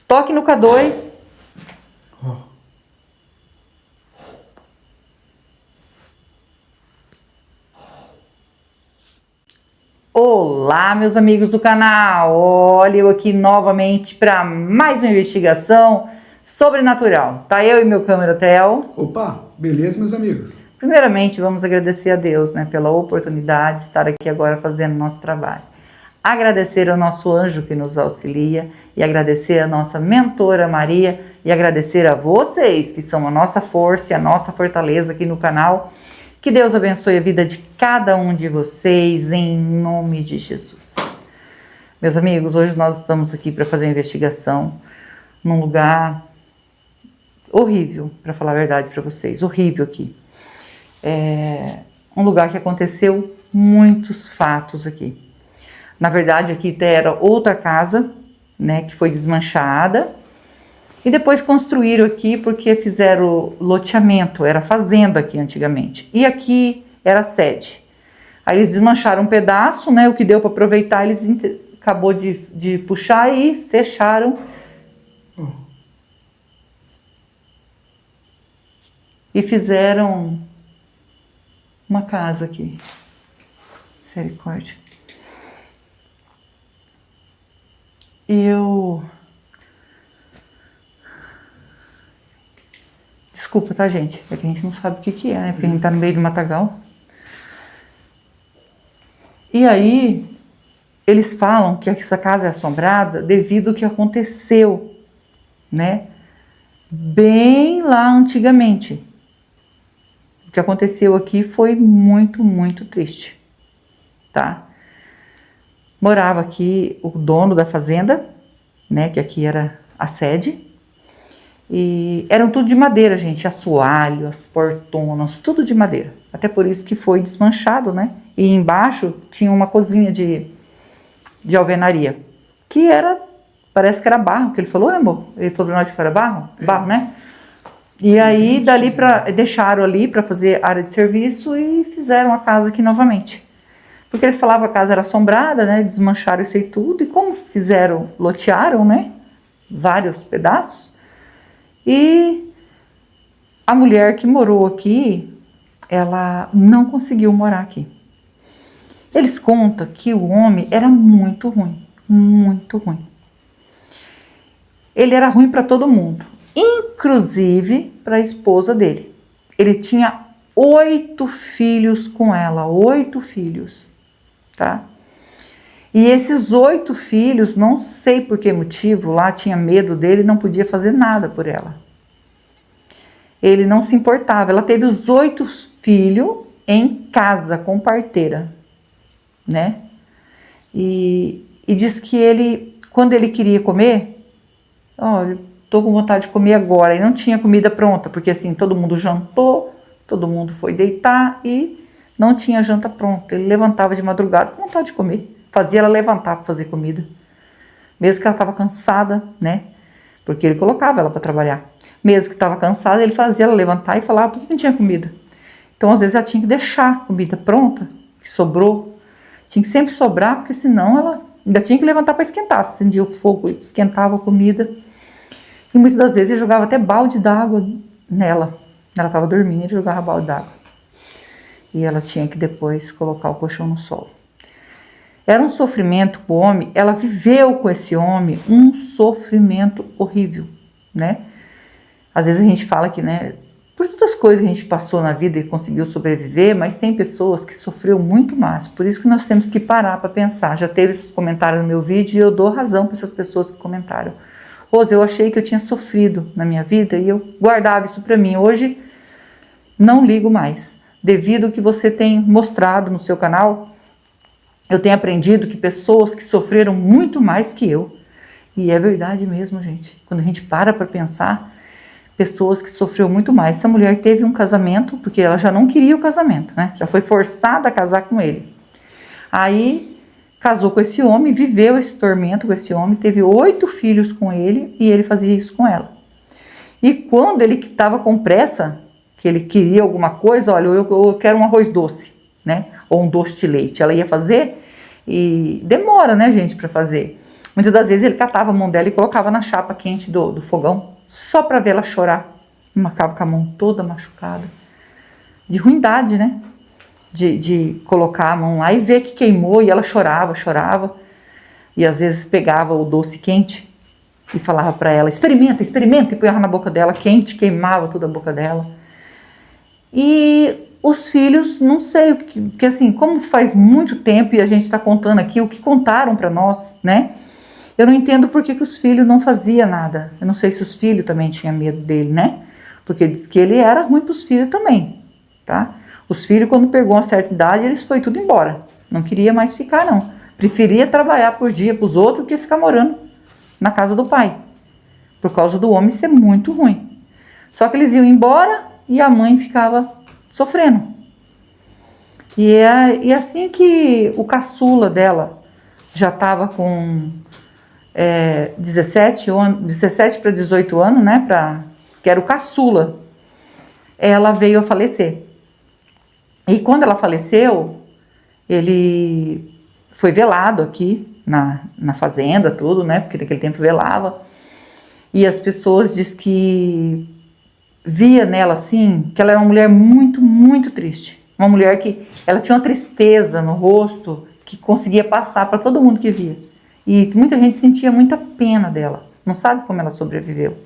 Toque no K2. Olá, meus amigos do canal. Olha eu aqui novamente para mais uma investigação sobrenatural. Tá eu e meu cameratel. Opa, beleza, meus amigos? Primeiramente, vamos agradecer a Deus, né, pela oportunidade de estar aqui agora fazendo nosso trabalho. Agradecer ao nosso anjo que nos auxilia e agradecer a nossa mentora Maria e agradecer a vocês que são a nossa força e a nossa fortaleza aqui no canal. Que Deus abençoe a vida de cada um de vocês em nome de Jesus. Meus amigos, hoje nós estamos aqui para fazer uma investigação num lugar horrível, para falar a verdade para vocês, horrível aqui. É um lugar que aconteceu muitos fatos aqui. Na verdade, aqui até era outra casa, né, que foi desmanchada. E depois construíram aqui porque fizeram loteamento, era fazenda aqui antigamente. E aqui era a sede. Aí eles desmancharam um pedaço, né, o que deu para aproveitar, eles acabou de puxar e fecharam. E fizeram uma casa aqui. Misericórdia. E eu... Desculpa, tá, gente? É que a gente não sabe o que é, né? Porque a gente tá no meio do matagal. E aí, eles falam que essa casa é assombrada devido ao que aconteceu, né? Bem lá antigamente. O que aconteceu aqui foi muito, muito triste, tá? Morava aqui o dono da fazenda, né? Que aqui era a sede. E eram tudo de madeira, gente, assoalho, as portonas, tudo de madeira. Até por isso que foi desmanchado, né? E embaixo tinha uma cozinha de alvenaria, que era, parece que era barro, que ele falou, amor? Ele falou pra nós que era barro? Barro, né? E aí, dali deixaram ali para fazer área de serviço e fizeram a casa aqui novamente. Porque eles falavam que a casa era assombrada, né? Desmancharam isso aí tudo. E como fizeram, lotearam, né? Vários pedaços. E a mulher que morou aqui, ela não conseguiu morar aqui. Eles contam que o homem era muito ruim, muito ruim. Ele era ruim para todo mundo, inclusive para a esposa dele. Ele tinha 8 filhos com ela, 8 filhos, tá? E esses 8 filhos, não sei por que motivo, lá tinha medo dele, não podia fazer nada por ela. Ele não se importava. Ela teve os 8 filhos em casa, com parteira, né? E diz que ele, quando ele queria comer, olha, tô com vontade de comer agora, e não tinha comida pronta, porque assim, todo mundo jantou, todo mundo foi deitar e não tinha janta pronta. Ele levantava de madrugada com vontade de comer. Fazia ela levantar para fazer comida, mesmo que ela estava cansada, né? Porque ele colocava ela para trabalhar. Mesmo que estava cansada, ele fazia ela levantar e falava por que não tinha comida. Então, às vezes, ela tinha que deixar a comida pronta, que sobrou. Tinha que sempre sobrar, porque senão ela ainda tinha que levantar para esquentar. Acendia o fogo, esquentava a comida. E muitas das vezes ele jogava até balde d'água nela. Ela estava dormindo, ele jogava balde d'água. E ela tinha que depois colocar o colchão no sol. Era um sofrimento com o homem, ela viveu com esse homem um sofrimento horrível, né? Às vezes a gente fala que, né, por todas as coisas que a gente passou na vida e conseguiu sobreviver, mas tem pessoas que sofreram muito mais, por isso que nós temos que parar para pensar. Já teve esses comentários no meu vídeo e eu dou razão para essas pessoas que comentaram. Rose, eu achei que eu tinha sofrido na minha vida e eu guardava isso para mim. Hoje não ligo mais, devido ao que você tem mostrado no seu canal. Eu tenho aprendido que pessoas que sofreram muito mais que eu, e é verdade mesmo, gente, quando a gente para pensar, pessoas que sofreram muito mais. Essa mulher teve um casamento, porque ela já não queria o casamento, né? Já foi forçada a casar com ele. Aí, casou com esse homem, viveu esse tormento com esse homem, teve 8 filhos com ele, e ele fazia isso com ela. E quando ele estava com pressa, que ele queria alguma coisa, olha, eu quero um arroz doce, né? Ou um doce de leite. Ela ia fazer e demora, né, gente, para fazer. Muitas das vezes ele catava a mão dela e colocava na chapa quente do fogão, só para ver ela chorar. E ficava com a mão toda machucada. De ruindade, né? De colocar a mão lá e ver que queimou, e ela chorava. E às vezes pegava o doce quente e falava para ela, experimenta, e punha na boca dela quente, queimava toda a boca dela. E os filhos, não sei, porque assim, como faz muito tempo e a gente está contando aqui o que contaram para nós, né? Eu não entendo por que os filhos não faziam nada. Eu não sei se os filhos também tinham medo dele, né? Porque diz que ele era ruim para os filhos também, tá? Os filhos, quando pegou uma certa idade, eles foi tudo embora. Não queria mais ficar, não. Preferia trabalhar por dia para os outros do que ficar morando na casa do pai. Por causa do homem ser muito ruim. Só que eles iam embora e a mãe ficava sofrendo. E assim que o caçula dela já estava com 17 para 18 anos, né? Que era o caçula, ela veio a falecer. E quando ela faleceu, ele foi velado aqui na fazenda, tudo, né? Porque naquele tempo velava. E as pessoas diz que via nela assim, que ela era uma mulher muito, muito triste. Uma mulher que ela tinha uma tristeza no rosto que conseguia passar para todo mundo que via. E muita gente sentia muita pena dela. Não sabe como ela sobreviveu.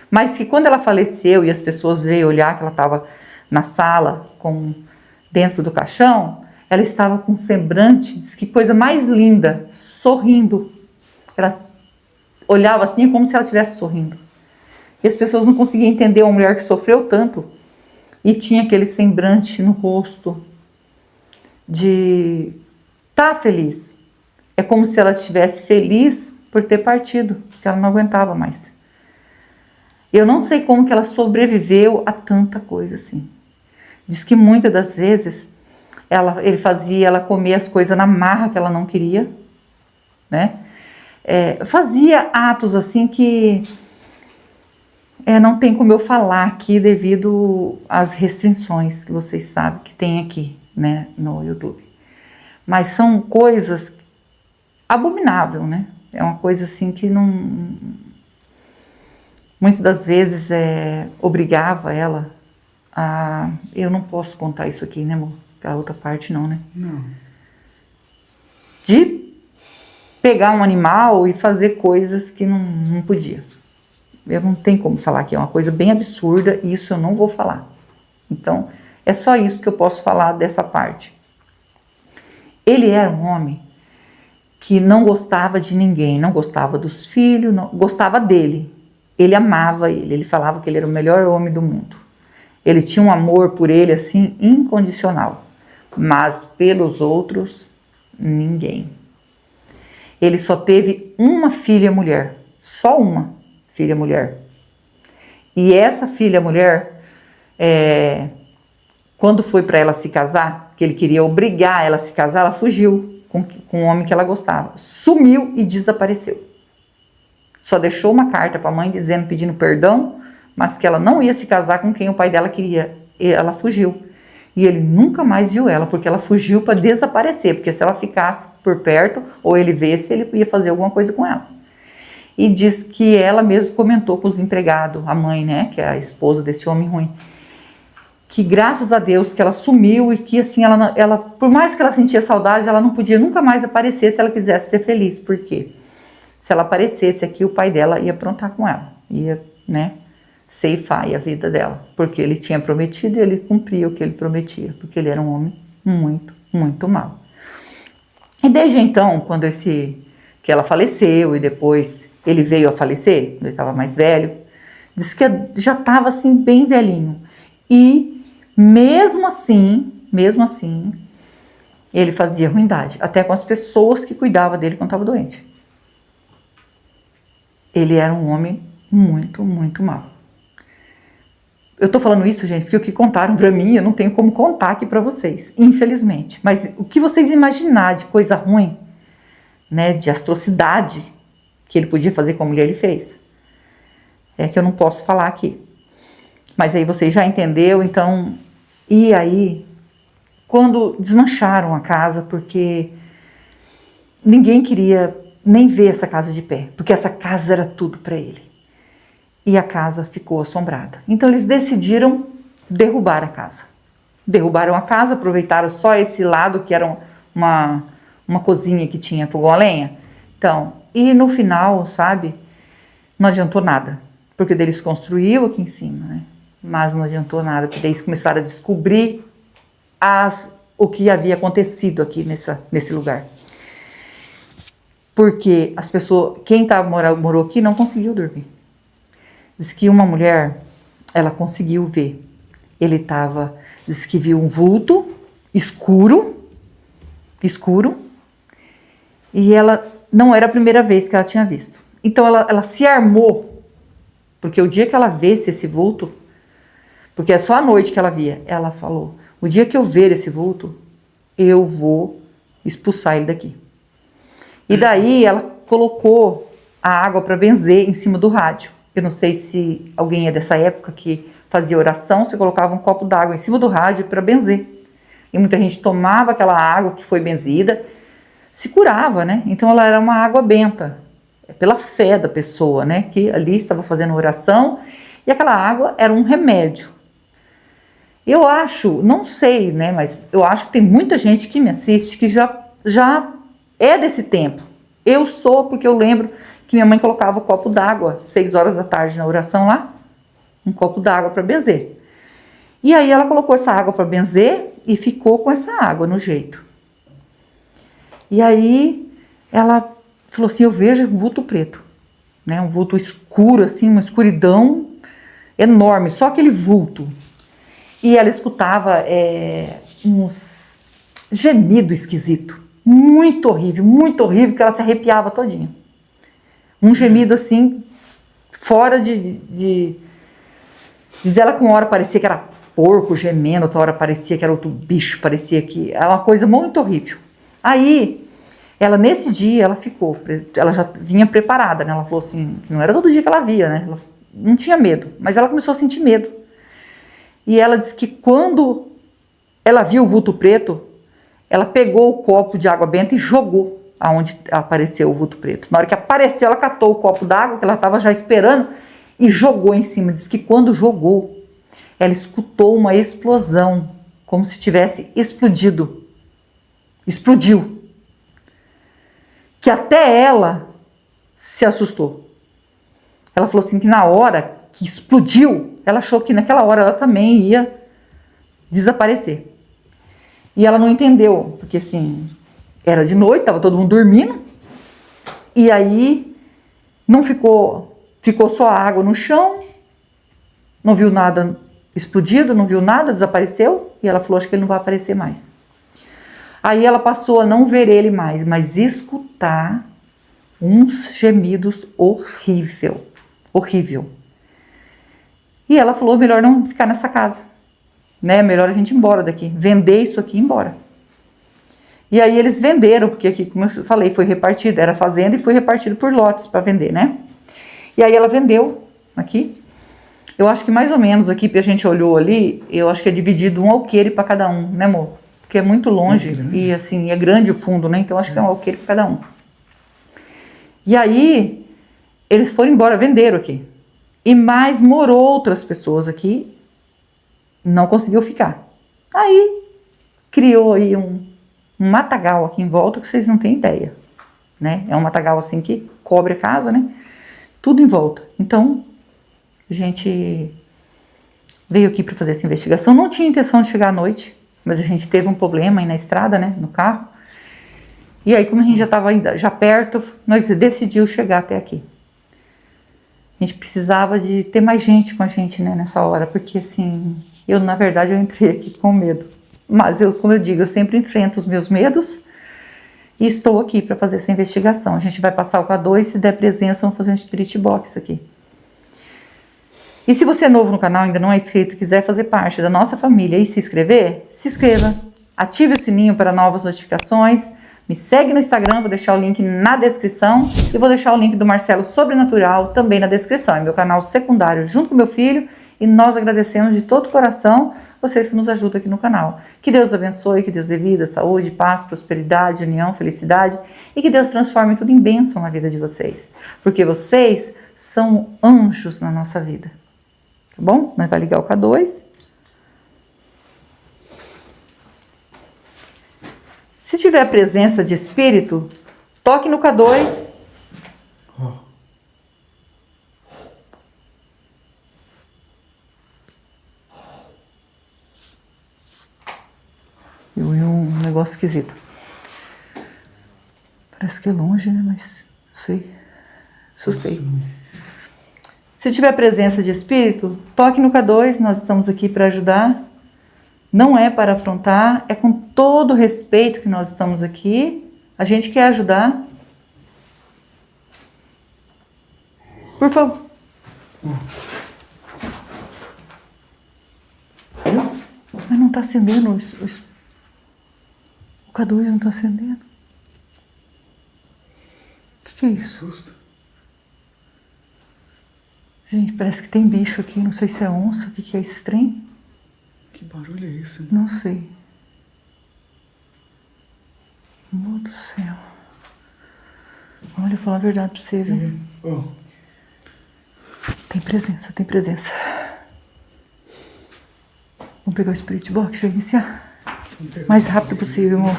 Mas que quando ela faleceu e as pessoas veio olhar que ela estava na sala, dentro do caixão, ela estava com um semblante, diz que coisa mais linda, sorrindo. Ela olhava assim como se ela estivesse sorrindo. E as pessoas não conseguiam entender uma mulher que sofreu tanto e tinha aquele semblante no rosto de estar feliz. É como se ela estivesse feliz por ter partido, porque ela não aguentava mais. Eu não sei como que ela sobreviveu a tanta coisa assim. Diz que muitas das vezes ele fazia ela comer as coisas na marra que ela não queria, né? Fazia atos assim que não tem como eu falar aqui devido às restrições que vocês sabem que tem aqui, né, no YouTube. Mas são coisas abomináveis, né? É uma coisa assim que não... Muitas das vezes obrigava ela a... Eu não posso contar isso aqui, né, amor? A outra parte não, né? Não. De pegar um animal e fazer coisas que não podia. Eu não tenho como falar aqui, é uma coisa bem absurda e isso eu não vou falar. Então, é só isso que eu posso falar dessa parte. Ele era um homem que não gostava de ninguém, não gostava dos filhos, não gostava dele. Ele amava ele falava que ele era o melhor homem do mundo. Ele tinha um amor por ele assim incondicional, mas pelos outros, ninguém. Ele só teve uma filha mulher, só uma filha mulher. E essa filha mulher, quando foi para ela se casar, que ele queria obrigar ela a se casar, ela fugiu com o homem que ela gostava. Sumiu e desapareceu. Só deixou uma carta para a mãe pedindo perdão, mas que ela não ia se casar com quem o pai dela queria. E ela fugiu. E ele nunca mais viu ela, porque ela fugiu para desaparecer. Porque se ela ficasse por perto, ou ele visse, ele ia fazer alguma coisa com ela. E diz que ela mesmo comentou com os empregados, a mãe, né, que é a esposa desse homem ruim, que graças a Deus que ela sumiu e que assim, ela por mais que ela sentia saudade, ela não podia nunca mais aparecer se ela quisesse ser feliz. Por quê? Se ela aparecesse aqui, o pai dela ia aprontar com ela, ia, né, ceifar a vida dela, porque ele tinha prometido e ele cumpria o que ele prometia, porque ele era um homem muito, muito mau. E desde então, quando que ela faleceu e depois ele veio a falecer, ele estava mais velho, disse que já estava assim bem velhinho. E mesmo assim, ele fazia ruindade, até com as pessoas que cuidavam dele quando estava doente. Ele era um homem muito, muito mau. Eu tô falando isso, gente, porque o que contaram para mim, eu não tenho como contar aqui para vocês, infelizmente. Mas o que vocês imaginar de coisa ruim, né, de atrocidade que ele podia fazer com a mulher, ele fez. É que eu não posso falar aqui. Mas aí vocês já entenderam, então... E aí, quando desmancharam a casa, porque ninguém queria nem ver essa casa de pé, porque essa casa era tudo para ele. E a casa ficou assombrada. Então eles decidiram derrubar a casa. Derrubaram a casa, aproveitaram só esse lado que era uma cozinha que tinha fogão a lenha. Então, e no final, sabe, não adiantou nada, porque eles construíram aqui em cima, né? Mas não adiantou nada, porque daí eles começaram a descobrir o que havia acontecido aqui nesse lugar. Porque as pessoas, quem morou aqui não conseguiu dormir. Diz que uma mulher, ela conseguiu ver. Diz que viu um vulto escuro, e ela não era a primeira vez que ela tinha visto. Então ela se armou, porque o dia que ela visse esse vulto, porque é só à noite que ela via, ela falou, o dia que eu ver esse vulto, eu vou expulsar ele daqui. E daí ela colocou a água para benzer em cima do rádio. Eu não sei se alguém é dessa época que fazia oração, você colocava um copo d'água em cima do rádio para benzer. E muita gente tomava aquela água que foi benzida, se curava, né? Então ela era uma água benta, pela fé da pessoa, né? Que ali estava fazendo oração, e aquela água era um remédio. Eu acho, não sei, né? Mas eu acho que tem muita gente que me assiste que já é desse tempo. Eu sou, porque eu lembro que minha mãe colocava o copo d'água, 6 horas da tarde na oração lá, um copo d'água para benzer. E aí ela colocou essa água para benzer e ficou com essa água no jeito. E aí ela falou assim, eu vejo um vulto preto, né? Um vulto escuro, assim, uma escuridão enorme, só aquele vulto. E ela escutava uns gemidos esquisitos, muito horrível, que ela se arrepiava todinha. Um gemido assim, fora de... Diz ela que uma hora parecia que era porco gemendo, outra hora parecia que era outro bicho, parecia que era uma coisa muito horrível. Aí, ela nesse dia, ela já vinha preparada, né? Ela falou assim, não era todo dia que ela via, né? Ela não tinha medo, mas ela começou a sentir medo. E ela disse que quando ela viu o vulto preto, ela pegou o copo de água benta e jogou aonde apareceu o vulto preto. Na hora que apareceu, ela catou o copo d'água que ela estava já esperando e jogou em cima. Diz que quando jogou, ela escutou uma explosão, como se tivesse explodido. Explodiu. Que até ela se assustou. Ela falou assim que na hora que explodiu, ela achou que naquela hora ela também ia desaparecer. E ela não entendeu, porque assim, era de noite, estava todo mundo dormindo, e aí não ficou só água no chão, não viu nada explodido, não viu nada, desapareceu, e ela falou, acho que ele não vai aparecer mais. Aí ela passou a não ver ele mais, mas escutar uns gemidos horrível. E ela falou, melhor não ficar nessa casa, né? Melhor a gente ir embora daqui, vender isso aqui e ir embora. E aí eles venderam, porque aqui, como eu falei, foi repartido, era fazenda e foi repartido por lotes para vender, né? E aí ela vendeu aqui. Eu acho que mais ou menos aqui, porque a gente olhou ali, eu acho que é dividido um alqueire para cada um, né, amor? Porque é muito longe e assim, é grande o fundo, né? Então acho que é um alqueire para cada um. E aí eles foram embora, venderam aqui. E mais morou outras pessoas aqui, não conseguiu ficar. Aí criou aí um matagal aqui em volta que vocês não têm ideia, né? É um matagal assim que cobre a casa, né? Tudo em volta. Então, a gente veio aqui para fazer essa investigação. Não tinha intenção de chegar à noite, mas a gente teve um problema aí na estrada, né? No carro. E aí, como a gente já estava já perto, nós decidimos chegar até aqui. A gente precisava de ter mais gente com a gente, né? Nessa hora, porque assim, na verdade, eu entrei aqui com medo. Mas como eu digo, eu sempre enfrento os meus medos e estou aqui para fazer essa investigação. A gente vai passar o K2, se der presença, vamos fazer um Spirit Box aqui. E se você é novo no canal, ainda não é inscrito, quiser fazer parte da nossa família e se inscrever, se inscreva, ative o sininho para novas notificações, me segue no Instagram, vou deixar o link na descrição e vou deixar o link do Marcelo Sobrenatural também na descrição. É meu canal secundário junto com meu filho e nós agradecemos de todo o coração vocês que nos ajudam aqui no canal. Que Deus abençoe, que Deus dê vida, saúde, paz, prosperidade, união, felicidade e que Deus transforme tudo em bênção na vida de vocês, porque vocês são anjos na nossa vida, tá bom? Nós vamos ligar o K2. Se tiver presença de espírito, toque no K2. Ó. Eu vi um negócio esquisito. Parece que é longe, né? Mas não sei. Assustei. Se tiver presença de espírito, toque no K2. Nós estamos aqui para ajudar. Não é para afrontar, é com todo o respeito que nós estamos aqui. A gente quer ajudar. Por favor. Mas não está acendendo. O K2 não está acendendo. O que é isso? Susto. Gente, parece que tem bicho aqui. Não sei se é onça. O que é esse trem? Que barulho é esse? Não sei. Meu Deus do céu. Olha, eu vou falar a verdade pra você, viu? Ó. Tem presença, tem presença. Vamos pegar o Spirit Box e iniciar. Mais rápido possível, amor.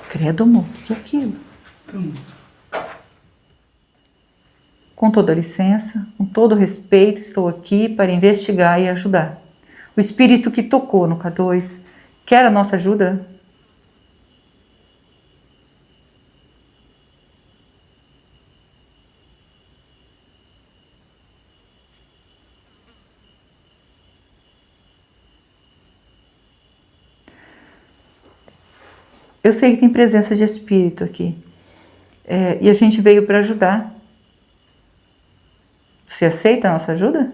Credo, amor. O que é aquilo? Então, Com toda licença, com todo respeito, estou aqui para investigar e ajudar. O espírito que tocou no K2 quer a nossa ajuda? Eu sei que tem presença de espírito aqui. E a gente veio para ajudar. Você aceita a nossa ajuda?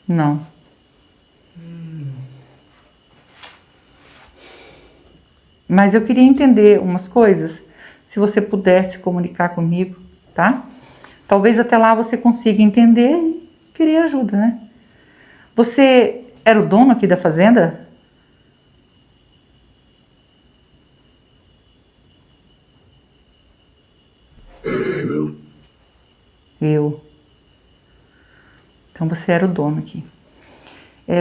Não. Mas eu queria entender umas coisas. Se você pudesse comunicar comigo, tá? Talvez até lá você consiga entender e querer ajuda, né? Você era o dono aqui da fazenda? Eu. Então você era o dono aqui.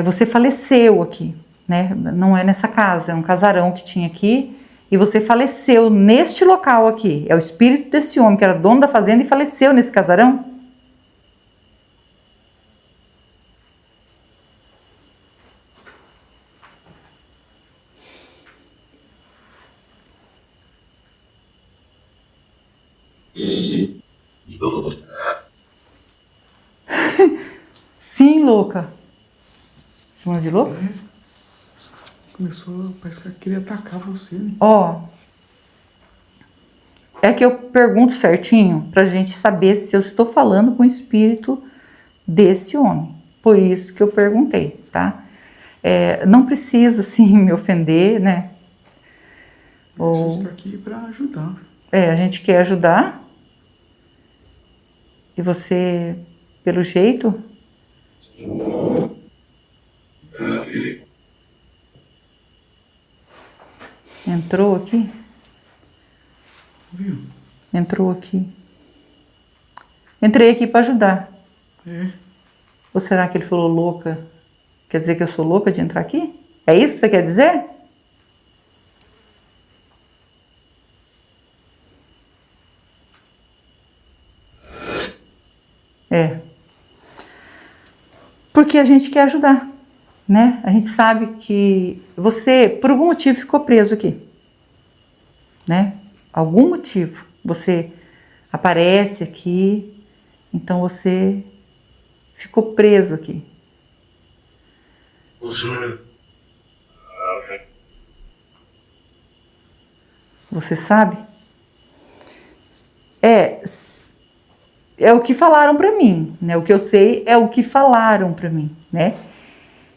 Você faleceu aqui, né? Não é nessa casa, é um casarão que tinha aqui. E você faleceu neste local aqui. É o espírito desse homem que era dono da fazenda e faleceu nesse casarão? Sim, louca. Chama de louca? começou, parece que ela queria atacar você, né? Ó, é que eu pergunto certinho pra gente saber se eu estou falando com o espírito desse homem. Por isso que eu perguntei, tá? Não precisa, assim, me ofender, né? A gente tá aqui pra ajudar. A gente quer ajudar. E você, pelo jeito... Entrou aqui? Viu? Entrou aqui. Entrei aqui para ajudar. Ou será que ele falou louca? Quer dizer que eu sou louca de entrar aqui? É isso que você quer dizer? Porque a gente quer ajudar, né? A gente sabe que você, por algum motivo, ficou preso aqui, né? Algum motivo. Você aparece aqui, então você ficou preso aqui. Você sabe? É o que falaram pra mim, né? O que eu sei é o que falaram pra mim, né?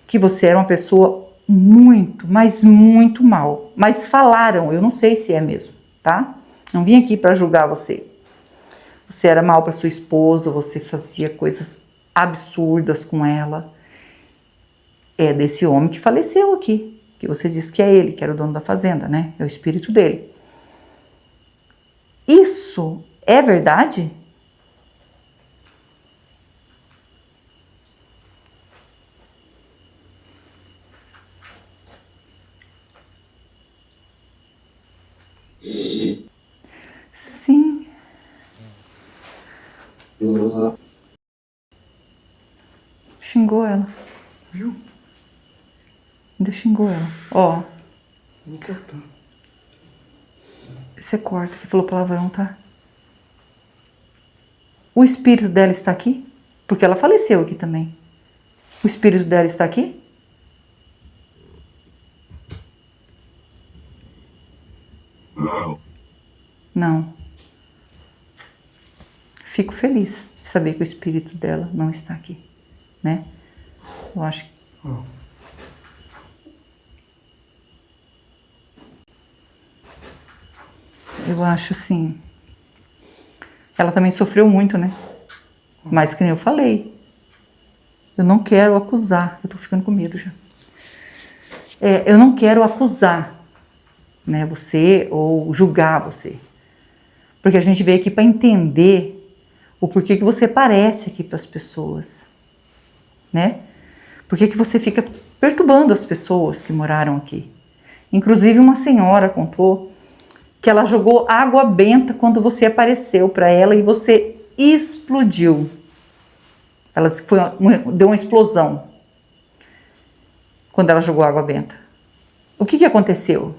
Que você era uma pessoa muito, mas muito mal. Mas falaram, eu não sei se é mesmo, tá? Não vim aqui pra julgar você. você era mal para sua esposa, você fazia coisas absurdas com ela. É desse homem que faleceu aqui, que você disse que é ele, que era o dono da fazenda, né? É o espírito dele. Isso é verdade? Sim. Xingou ela. Viu? Ainda xingou ela. Ó, Vou cortar. você corta, que falou palavrão, tá? O espírito dela está aqui? Porque ela faleceu aqui também. O espírito dela está aqui? Não. Não. Fico feliz de saber que o espírito dela não está aqui, né? Eu acho que... Ó. Eu acho assim... Ela também sofreu muito, né? Mas que nem eu falei. Eu não quero acusar. Eu tô ficando com medo já. Eu não quero acusar, né, você ou julgar você. Porque a gente veio aqui para entender o porquê que você aparece aqui para as pessoas, né? Por que você fica perturbando as pessoas que moraram aqui. Inclusive uma senhora contou que ela jogou água benta quando você apareceu para ela e você explodiu. Ela disse que deu uma explosão quando ela jogou água benta. O que aconteceu?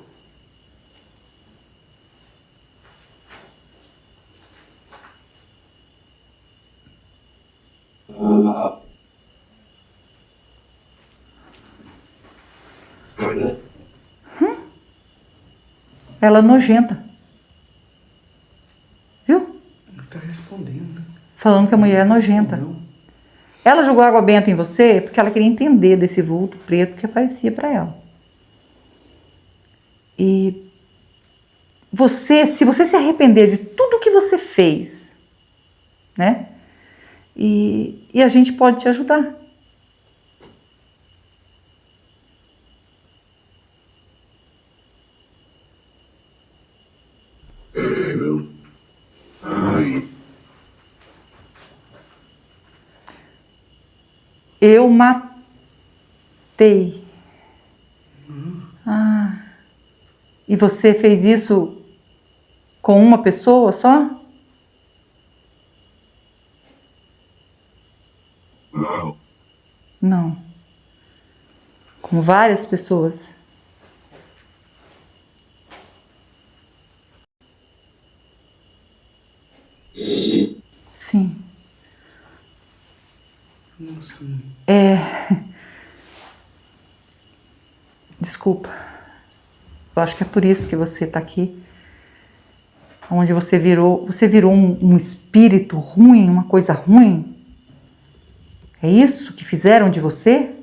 Ela é nojenta. Viu? Não tá respondendo, né? Falando que a mulher é nojenta. Não. Ela jogou água benta em você porque ela queria entender desse vulto preto que aparecia para ela. E você, se você se arrepender de tudo que você fez, né? E a gente pode te ajudar. Eu matei. Ah. E você fez isso com uma pessoa só? Não. Não. Com várias pessoas? Sim. Nossa. Desculpa. Eu acho que é por isso que você está aqui. Onde você virou um espírito ruim, uma coisa ruim. É isso que fizeram de você?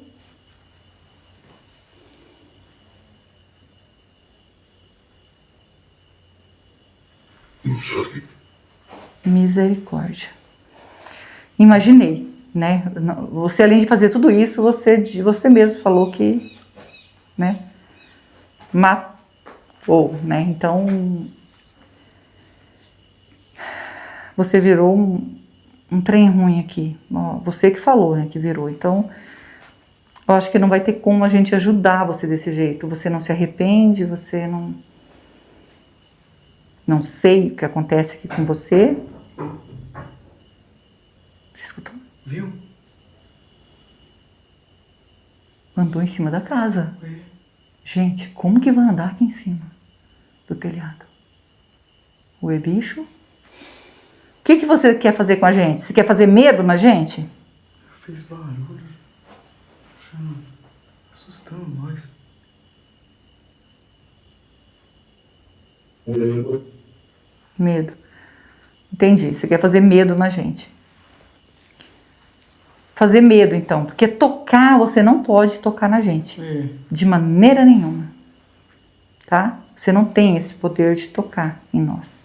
Isso aí. Misericórdia. Imaginei, né? Você, além de fazer tudo isso, você mesmo falou que, né? Matou, né? Então, você virou um trem ruim aqui. Você que falou, né? Que virou. Então, eu acho que não vai ter como a gente ajudar você desse jeito. Você não se arrepende, você não... Não sei o que acontece aqui com você. Você escutou? Viu? Andou em cima da casa. É. Gente, como que vai andar aqui em cima do telhado? O bicho? O que você quer fazer com a gente? Você quer fazer medo na gente? Fez barulho. Assustando nós. Medo. Entendi. Você quer fazer medo na gente. Fazer medo, então. Porque tocar, você não pode tocar na gente. É. De maneira nenhuma. Tá? Você não tem esse poder de tocar em nós.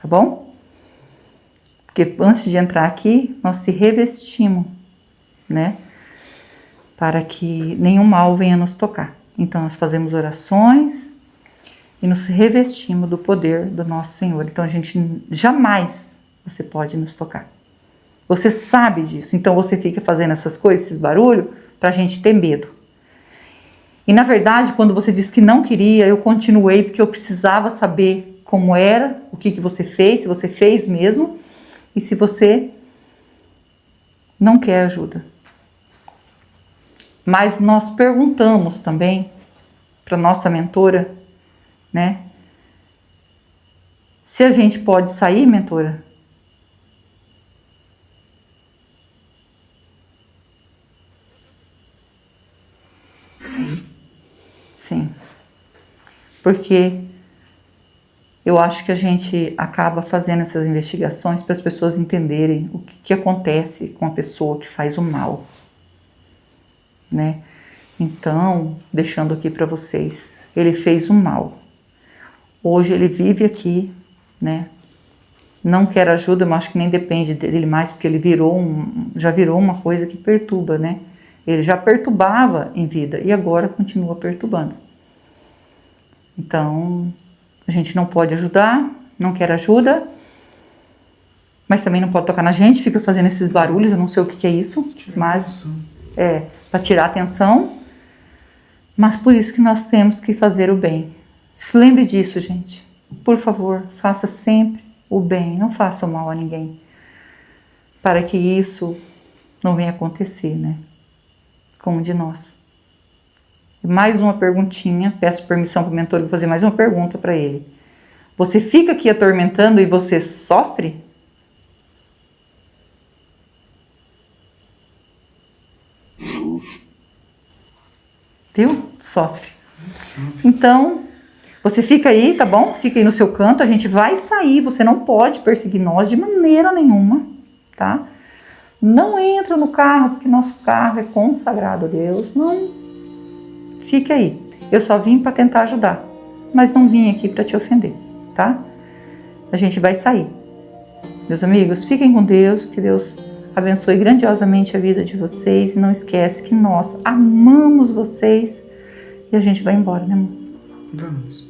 Tá bom? Porque antes de entrar aqui, nós se revestimos, né? Para que nenhum mal venha nos tocar. Então, nós fazemos orações e nos revestimos do poder do nosso Senhor. Então, a gente jamais você pode nos tocar. Você sabe disso. Então, você fica fazendo essas coisas, esses barulhos, para a gente ter medo. E, na verdade, quando você disse que não queria, eu continuei porque eu precisava saber como era, o que você fez, se você fez mesmo, e se você não quer ajuda. Mas nós perguntamos também para nossa mentora, né? Se a gente pode sair, mentora? Sim. Porque eu acho que a gente acaba fazendo essas investigações para as pessoas entenderem o que acontece com a pessoa que faz o mal, né? Então, deixando aqui para vocês, ele fez o mal. Hoje ele vive aqui, né? Não quer ajuda, mas acho que nem depende dele mais, porque ele já virou uma coisa que perturba, né? Ele já perturbava em vida e agora continua perturbando. Então, a gente não pode ajudar, não quer ajuda, mas também não pode tocar na gente, fica fazendo esses barulhos, eu não sei o que é isso, mas é para tirar a atenção, mas por isso que nós temos que fazer o bem. Se lembre disso, gente. Por favor, faça sempre o bem, não faça o mal a ninguém, para que isso não venha acontecer, né? Como de nós. Mais uma perguntinha, peço permissão para o mentor, vou fazer mais uma pergunta para ele. Você fica aqui atormentando e você sofre? Viu? Sofre. Então, você fica aí, tá bom? Fica aí no seu canto, a gente vai sair, você não pode perseguir nós de maneira nenhuma, tá? Não entra no carro, porque nosso carro é consagrado a Deus, não. Fique aí. Eu só vim para tentar ajudar, mas não vim aqui para te ofender, tá? A gente vai sair. Meus amigos, fiquem com Deus, que Deus abençoe grandiosamente a vida de vocês. E não esquece que nós amamos vocês e a gente vai embora, né, amor? Vamos.